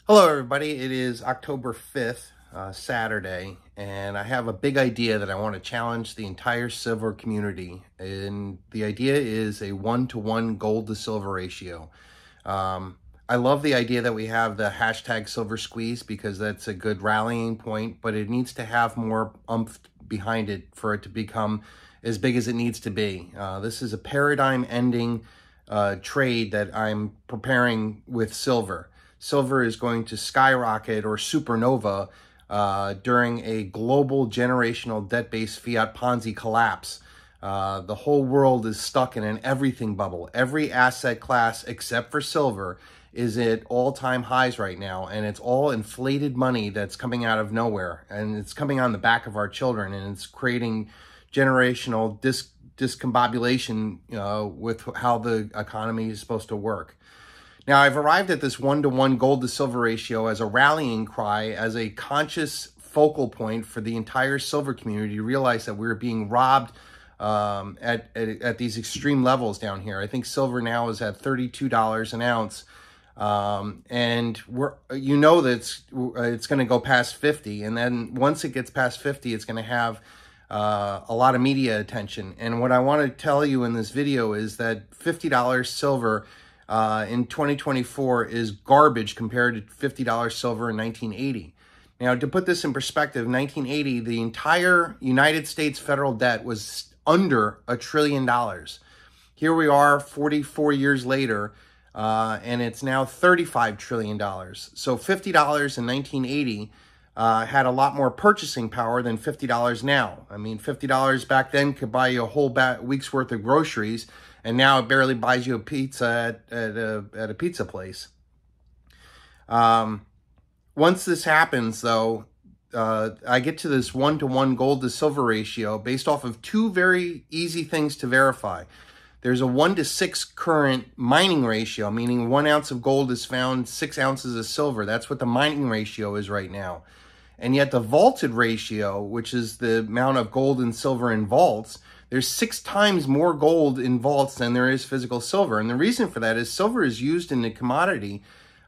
Hello everybody, it is October 5th, Saturday, and I have a big idea that I want to challenge the entire silver community. And the idea is a 1-to-1 gold to silver ratio. I love the idea that we have the hashtag silver squeeze because that's a good rallying point, but it needs to have more oomph behind it for it to become as big as it needs to be. This is a paradigm ending trade that I'm preparing with silver. Silver is going to skyrocket or supernova during a global generational debt-based fiat Ponzi collapse. The whole world is stuck in an everything bubble. Every asset class except for silver is at all-time highs right now, and it's all inflated money that's coming out of nowhere, and it's coming on the back of our children, and it's creating generational discombobulation with how the economy is supposed to work. Now, I've arrived at this 1-to-1 gold to silver ratio as a rallying cry, as a conscious focal point for the entire silver community to realize that we're being robbed at these extreme levels down here. I think silver now is at $32 an ounce, and that it's going to go past 50, and then once it gets past 50, it's going to have a lot of media attention. And what I want to tell you in this video is that $50 silver in 2024 is garbage compared to $50 silver in 1980. Now, to put this in perspective, 1980, the entire United States federal debt was under $1 trillion. Here we are 44 years later, and it's now $35 trillion. So $50 in 1980 had a lot more purchasing power than $50 now. I mean, $50 back then could buy you a whole week's worth of groceries, and now it barely buys you a pizza at a pizza place. Once this happens, though, I get to this 1-to-1 gold to silver ratio based off of two very easy things to verify. There's a 1-to-6 current mining ratio, meaning 1 ounce of gold is found 6 ounces of silver. That's what the mining ratio is right now. And yet the vaulted ratio, which is the amount of gold and silver in vaults, there's 6 times more gold in vaults than there is physical silver. And the reason for that is silver is used in the commodity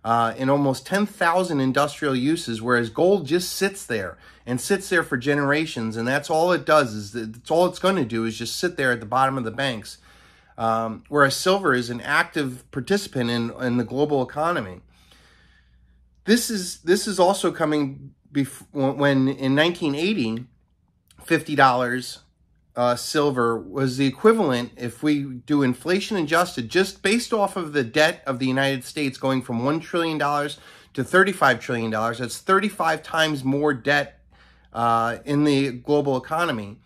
in almost 10,000 industrial uses, whereas gold just sits there and sits there for generations. And that's all it does, that's all it's going to do is just sit there at the bottom of the banks. Whereas silver is an active participant in the global economy. This is also coming when in 1980, $50 silver was the equivalent, if we do inflation adjusted, just based off of the debt of the United States going from $1 trillion to $35 trillion. That's 35 times more debt in the global economy.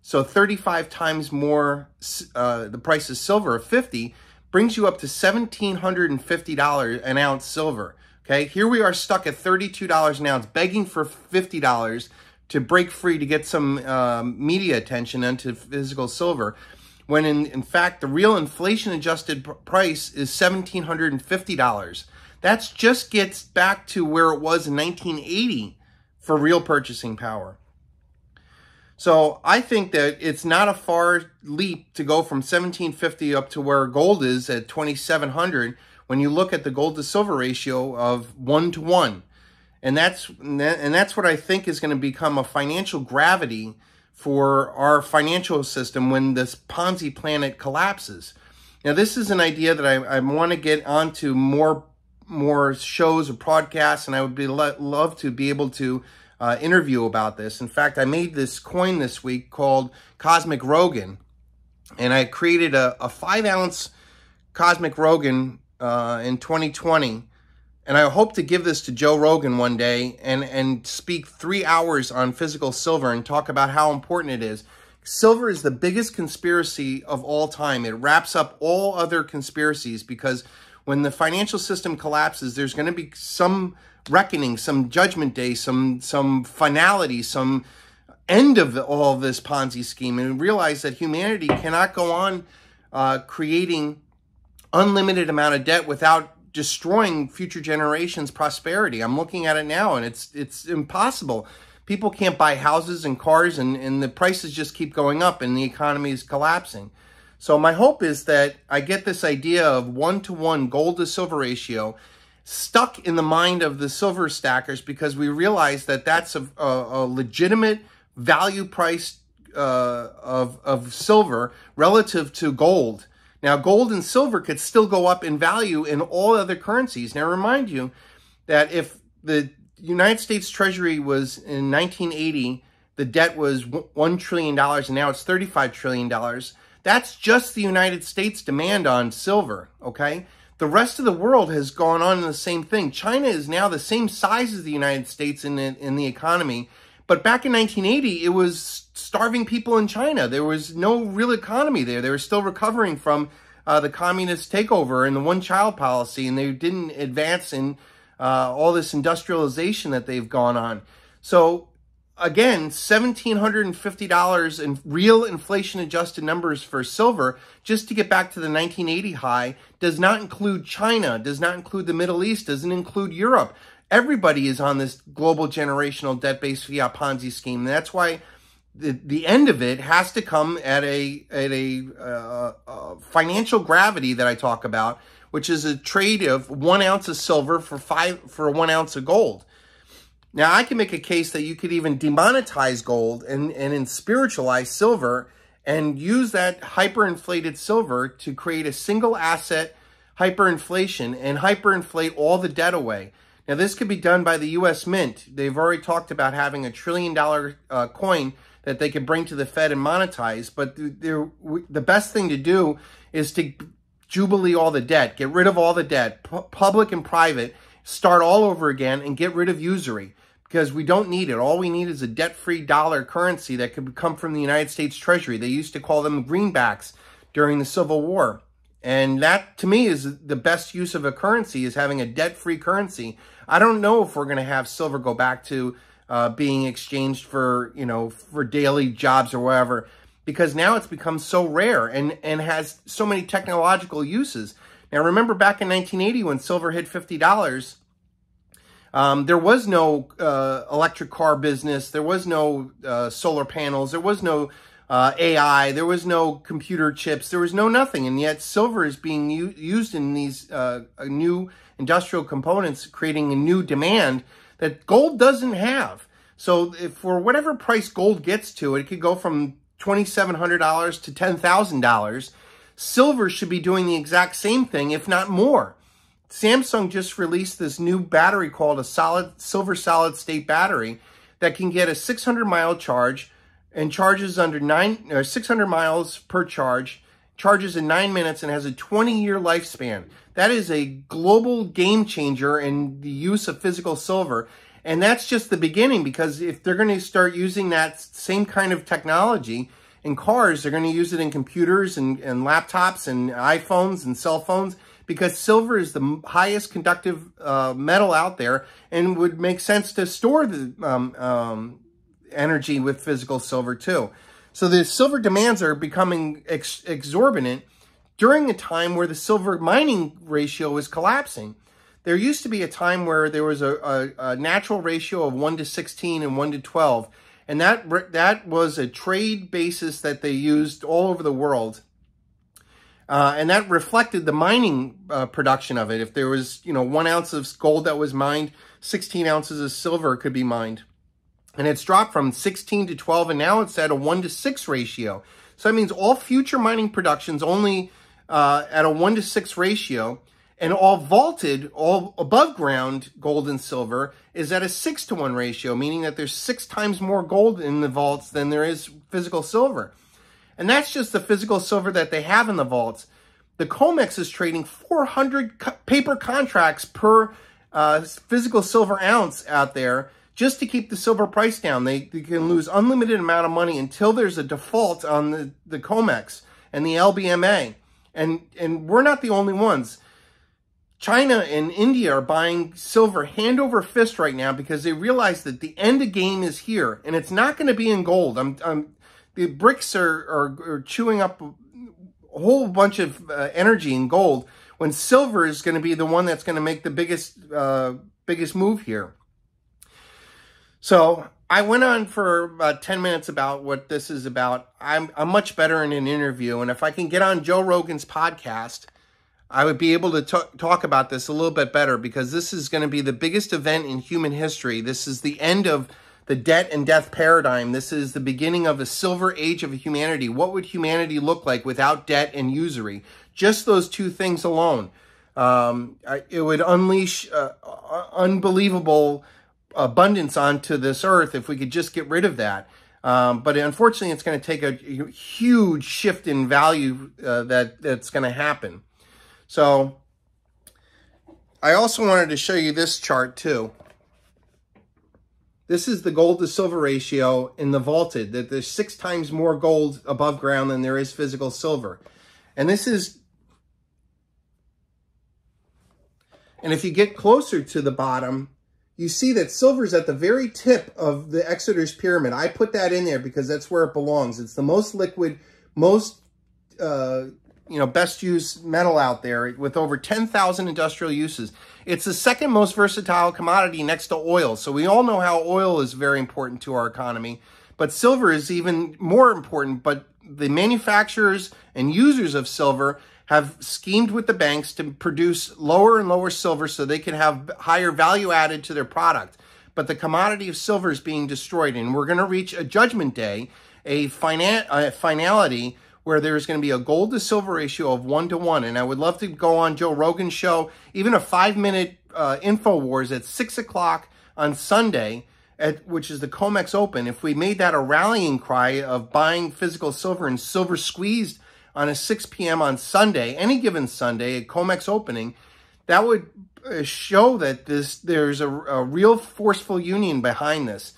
So 35 times more the price of silver of 50 brings you up to $1,750 an ounce silver. Okay, here we are stuck at $32 an ounce, begging for $50 to break free to get some media attention into physical silver, when in fact the real inflation adjusted price is $1,750. That just gets back to where it was in 1980 for real purchasing power. So I think that it's not a far leap to go from $1,750 up to where gold is at $2,700 when you look at the gold to silver ratio of 1-to-1. And that's what I think is going to become a financial gravity for our financial system when this Ponzi planet collapses. Now, this is an idea that I want to get onto more shows or podcasts, and I would love to be able to interview about this. In fact, I made this coin this week called Cosmic Rogan, and I created a 5-ounce Cosmic Rogan in 2020. And I hope to give this to Joe Rogan one day and speak 3 hours on physical silver and talk about how important it is. Silver is the biggest conspiracy of all time. It wraps up all other conspiracies, because when the financial system collapses, there's going to be some reckoning, some judgment day, some finality, some end of all of this Ponzi scheme, and realize that humanity cannot go on creating unlimited amount of debt without destroying future generations' prosperity. I'm looking at it now, and it's impossible. People can't buy houses and cars, and the prices just keep going up, and the economy is collapsing. So my hope is that I get this idea of 1-to-1 gold to silver ratio stuck in the mind of the silver stackers because we realized that that's a legitimate value price of silver relative to gold. Now, gold and silver could still go up in value in all other currencies. Now, remind you that if the United States Treasury was in 1980, the debt was $1 trillion, and now it's $35 trillion. That's just the United States demand on silver, okay? The rest of the world has gone on in the same thing. China is now the same size as the United States in the economy. But back in 1980, it was starving people in China. There was no real economy there. They were still recovering from the communist takeover and the one-child policy, and they didn't advance in all this industrialization that they've gone on. So, again, $1,750 in real inflation-adjusted numbers for silver, just to get back to the 1980 high, does not include China, does not include the Middle East, doesn't include Europe. Everybody is on this global generational debt-based fiat Ponzi scheme. And that's why the end of it has to come at a financial gravity that I talk about, which is a trade of 1 ounce of silver for 1 ounce of gold. Now, I can make a case that you could even demonetize gold and spiritualize silver and use that hyperinflated silver to create a single asset hyperinflation and hyperinflate all the debt away. Now, this could be done by the U.S. Mint. They've already talked about having $1 trillion coin that they could bring to the Fed and monetize. But the best thing to do is to jubilee all the debt, get rid of all the debt, public and private, start all over again, and get rid of usury, because we don't need it. All we need is a debt-free dollar currency that could come from the United States Treasury. They used to call them greenbacks during the Civil War. And that, to me, is the best use of a currency, is having a debt-free currency. I don't know if we're going to have silver go back to being exchanged for, for daily jobs or whatever, because now it's become so rare and has so many technological uses. Now, remember back in 1980 when silver hit $50, there was no electric car business, there was no solar panels, there was no AI, there was no computer chips, there was no nothing, and yet silver is being used in these new industrial components, creating a new demand that gold doesn't have. So if for whatever price gold gets to, it could go from $2,700 to $10,000. Silver should be doing the exact same thing, if not more. Samsung just released this new battery called a silver solid state battery that can get a 600-mile charge and charges under 600 miles per charge, charges in 9 minutes, and has a 20-year lifespan. That is a global game changer in the use of physical silver. And that's just the beginning, because if they're going to start using that same kind of technology in cars, they're going to use it in computers and laptops and iPhones and cell phones, because silver is the highest conductive metal out there, and would make sense to store the energy with physical silver too. So the silver demands are becoming exorbitant during a time where the silver mining ratio is collapsing. There used to be a time where there was a natural ratio of 1 to 16 and 1 to 12. And that was a trade basis that they used all over the world. And that reflected the mining production of it. If there was, 1 ounce of gold that was mined, 16 ounces of silver could be mined. And it's dropped from 16 to 12, and now it's at a 1 to 6 ratio. So that means all future mining productions only at a 1 to 6 ratio, and all vaulted, all above ground gold and silver is at a 6 to 1 ratio, meaning that there's 6 times more gold in the vaults than there is physical silver. And that's just the physical silver that they have in the vaults. The COMEX is trading 400 paper contracts per physical silver ounce out there just to keep the silver price down. They can lose unlimited amount of money until there's a default on the COMEX and the LBMA. And we're not the only ones. China and India are buying silver hand over fist right now because they realize that the end of game is here, and it's not going to be in gold. The BRICS are chewing up a whole bunch of energy in gold, when silver is going to be the one that's going to make the biggest move here. So I went on for about 10 minutes about what this is about. I'm much better in an interview, and if I can get on Joe Rogan's podcast, I would be able to talk about this a little bit better, because this is going to be the biggest event in human history. This is the end of the debt and death paradigm. This is the beginning of a silver age of humanity. What would humanity look like without debt and usury? Just those two things alone. It would unleash unbelievable abundance onto this earth if we could just get rid of that. But unfortunately, it's going to take a huge shift in value that's going to happen. So I also wanted to show you this chart too. This is the gold to silver ratio in the vaulted, that there's 6 times more gold above ground than there is physical silver. And this is, and if you get closer to the bottom, you see that silver is at the very tip of the Exeter's pyramid. I put that in there because that's where it belongs. It's the most liquid, most best used metal out there, with over 10,000 industrial uses. It's the second most versatile commodity next to oil. So we all know how oil is very important to our economy, but silver is even more important. But the manufacturers and users of silver have schemed with the banks to produce lower and lower silver so they can have higher value added to their product. But the commodity of silver is being destroyed, and we're going to reach a judgment day, a finality, where there's going to be a gold to silver ratio of 1 to 1. And I would love to go on Joe Rogan's show, even a 5-minute InfoWars at 6 o'clock on Sunday, which is the COMEX Open. If we made that a rallying cry of buying physical silver and silver squeezed on a 6 p.m. on Sunday, any given Sunday, at COMEX opening, that would show that there's a real forceful union behind this.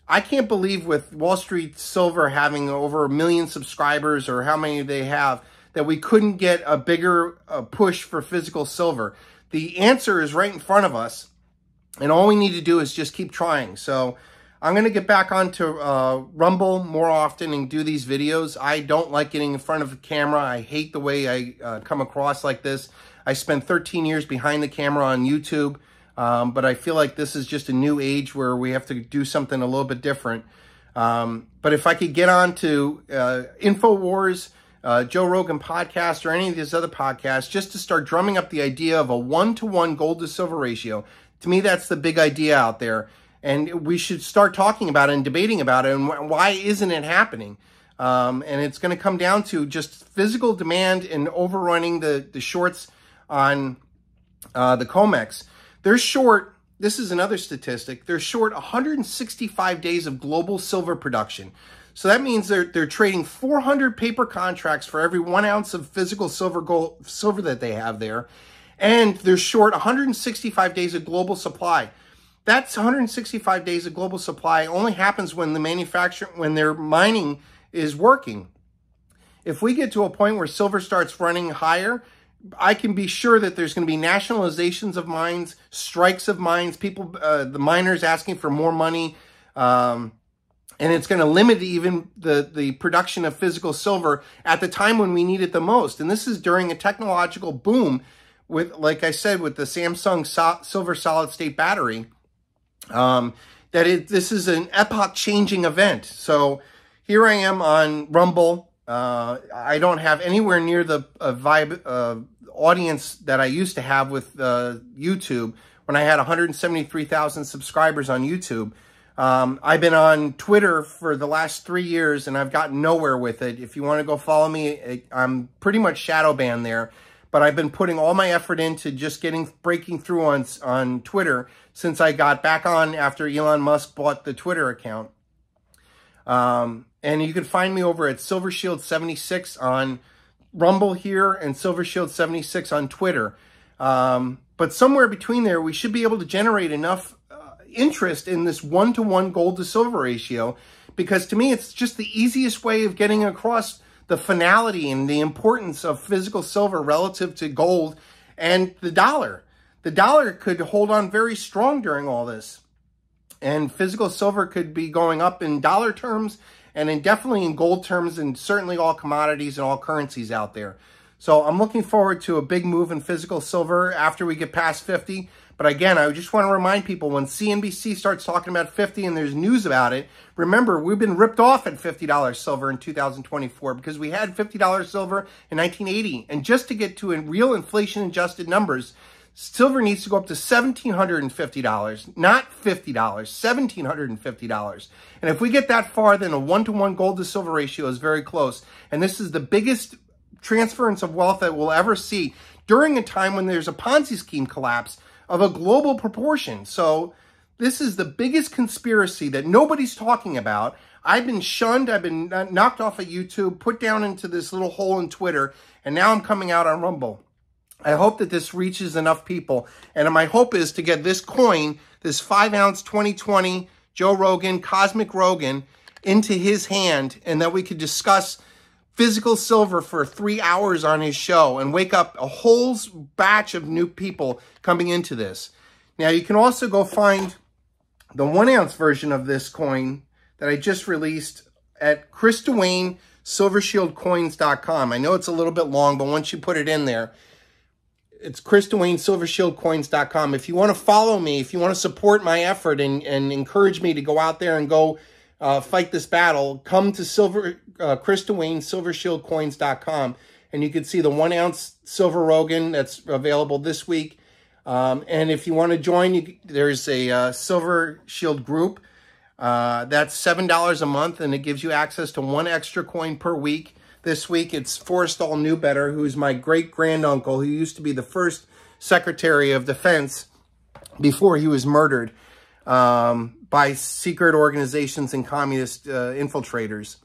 I can't believe, with Wall Street Silver having over 1 million subscribers, or how many they have, that we couldn't get a bigger push for physical silver. The answer is right in front of us, and all we need to do is just keep trying. So I'm going to get back onto Rumble more often and do these videos. I don't like getting in front of a camera. I hate the way I come across like this. I spent 13 years behind the camera on YouTube. But I feel like this is just a new age where we have to do something a little bit different. But if I could get on to InfoWars, Joe Rogan podcast, or any of these other podcasts, just to start drumming up the idea of a 1 to 1 gold to silver ratio, to me, that's the big idea out there. And we should start talking about it and debating about it. And why isn't it happening? And it's going to come down to just physical demand and overrunning the shorts on the COMEX. They're short, this is another statistic, they're short 165 days of global silver production. So that means they're trading 400 paper contracts for every 1 ounce of physical silver that they have there. And they're short 165 days of global supply. That's 165 days of global supply only happens when when their mining is working. If we get to a point where silver starts running higher, I can be sure that there's going to be nationalizations of mines, strikes of mines, people, the miners asking for more money, and it's going to limit even the production of physical silver at the time when we need it the most. And this is during a technological boom with, like I said, with the Samsung silver solid state battery, this is an epoch-changing event. So here I am on Rumble. I don't have anywhere near the audience that I used to have with YouTube when I had 173,000 subscribers on YouTube. I've been on Twitter for the last 3 years, and I've gotten nowhere with it. If you want to go follow me, I'm pretty much shadow banned there. But I've been putting all my effort into just breaking through on Twitter since I got back on after Elon Musk bought the Twitter account. And you can find me over at Silver Shield 76 on Rumble here and Silver Shield 76 on Twitter. But somewhere between there, we should be able to generate enough interest in this 1 to 1 gold to silver ratio, because to me, it's just the easiest way of getting across the finality and the importance of physical silver relative to gold and the dollar. The dollar could hold on very strong during all this, and physical silver could be going up in dollar terms and definitely in gold terms, and certainly all commodities and all currencies out there. So I'm looking forward to a big move in physical silver after we get past 50. But But again, I just want to remind people, when CNBC starts talking about 50 and there's news about it, remember, we've been ripped off at $50 silver in 2024 because we had $50 silver in 1980. And just to get to real inflation-adjusted numbers, silver needs to go up to $1,750, not $50, $1,750. And if we get that far, then a 1-to-1 gold to silver ratio is very close. And this is the biggest transference of wealth that we'll ever see during a time when there's a Ponzi scheme collapse of a global proportion. So this is the biggest conspiracy that nobody's talking about. I've been shunned. I've been knocked off of YouTube, put down into this little hole in Twitter, and now I'm coming out on Rumble. I hope that this reaches enough people. And my hope is to get this coin, this 5-ounce 2020 Joe Rogan, Cosmic Rogan, into his hand, and that we could discuss physical silver for 3 hours on his show and wake up a whole batch of new people coming into this. Now, you can also go find the 1-ounce version of this coin that I just released at Duane, silvershieldcoins.com. I know it's a little bit long, but once you put it in there, it's Duane, silvershieldcoins.com. If you want to follow me, if you want to support my effort and encourage me to go out there and go fight this battle, come to Duane, silvershieldcoins.com, and you can see the 1-ounce silver Rogan that's available this week. And if you want to join, there's a Silver Shield group. That's $7 a month, and it gives you access to 1 extra coin per week. This week, it's Forrestal Newbetter, who's my great-granduncle, who used to be the first Secretary of Defense before he was murdered by secret organizations and communist infiltrators.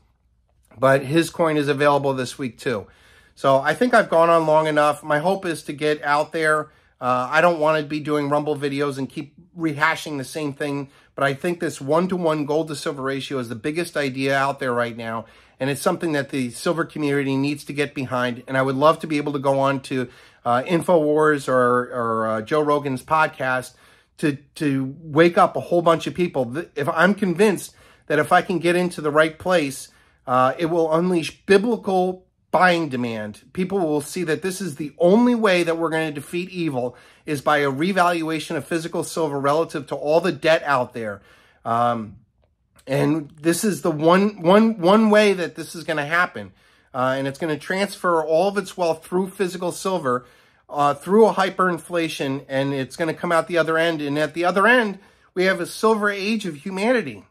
But his coin is available this week, too. So I think I've gone on long enough. My hope is to get out there. I don't want to be doing Rumble videos and keep rehashing the same thing, but I think this 1-to-1 gold to silver ratio is the biggest idea out there right now, and it's something that the silver community needs to get behind. And I would love to be able to go on to InfoWars or Joe Rogan's podcast to wake up a whole bunch of people. If I'm convinced that if I can get into the right place, it will unleash biblical buying demand. People will see that this is the only way that we're going to defeat evil, is by a revaluation of physical silver relative to all the debt out there. And this is the one way that this is going to happen. And it's going to transfer all of its wealth through physical silver, through a hyperinflation, and it's going to come out the other end. And at the other end, we have a silver age of humanity.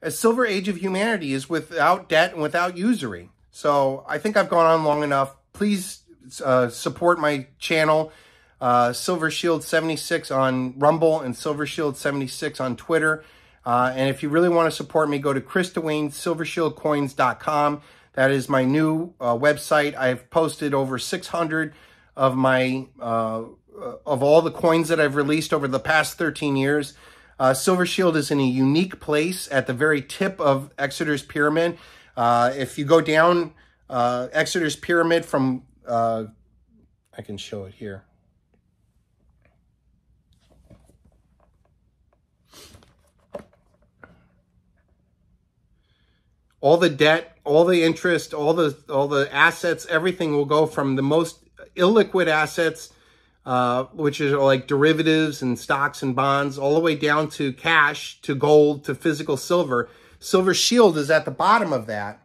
A silver age of humanity is without debt and without usury. So I think I've gone on long enough. Please support my channel, Silver Shield 76 on Rumble and Silver Shield 76 on Twitter. And if you really want to support me, go to Duane, silvershieldcoins.com. That is my new website. I've posted over 600 of my of all the coins that I've released over the past 13 years. Silver Shield is in a unique place at the very tip of Exeter's Pyramid. If you go down Exeter's Pyramid from, I can show it here. All the debt, all the interest, all the assets, everything will go from the most illiquid assets, which is like derivatives and stocks and bonds, all the way down to cash, to gold, to physical silver. Silver Shield is at the bottom of that.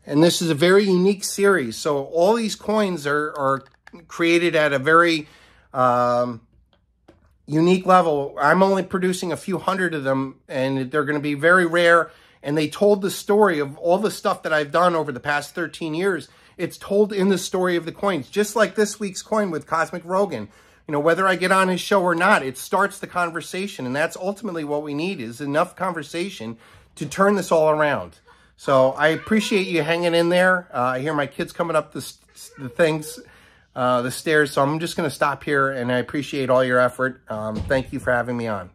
And this is a very unique series. So all these coins are created at a very unique level. I'm only producing a few hundred of them, and they're going to be very rare. And they told the story of all the stuff that I've done over the past 13 years. It's told in the story of the coins, just like this week's coin with Cosmic Rogan. You know, whether I get on his show or not, it starts the conversation. And that's ultimately what we need, is enough conversation to turn this all around. So I appreciate you hanging in there. I hear my kids coming up the stairs. So I'm just going to stop here, and I appreciate all your effort. Thank you for having me on.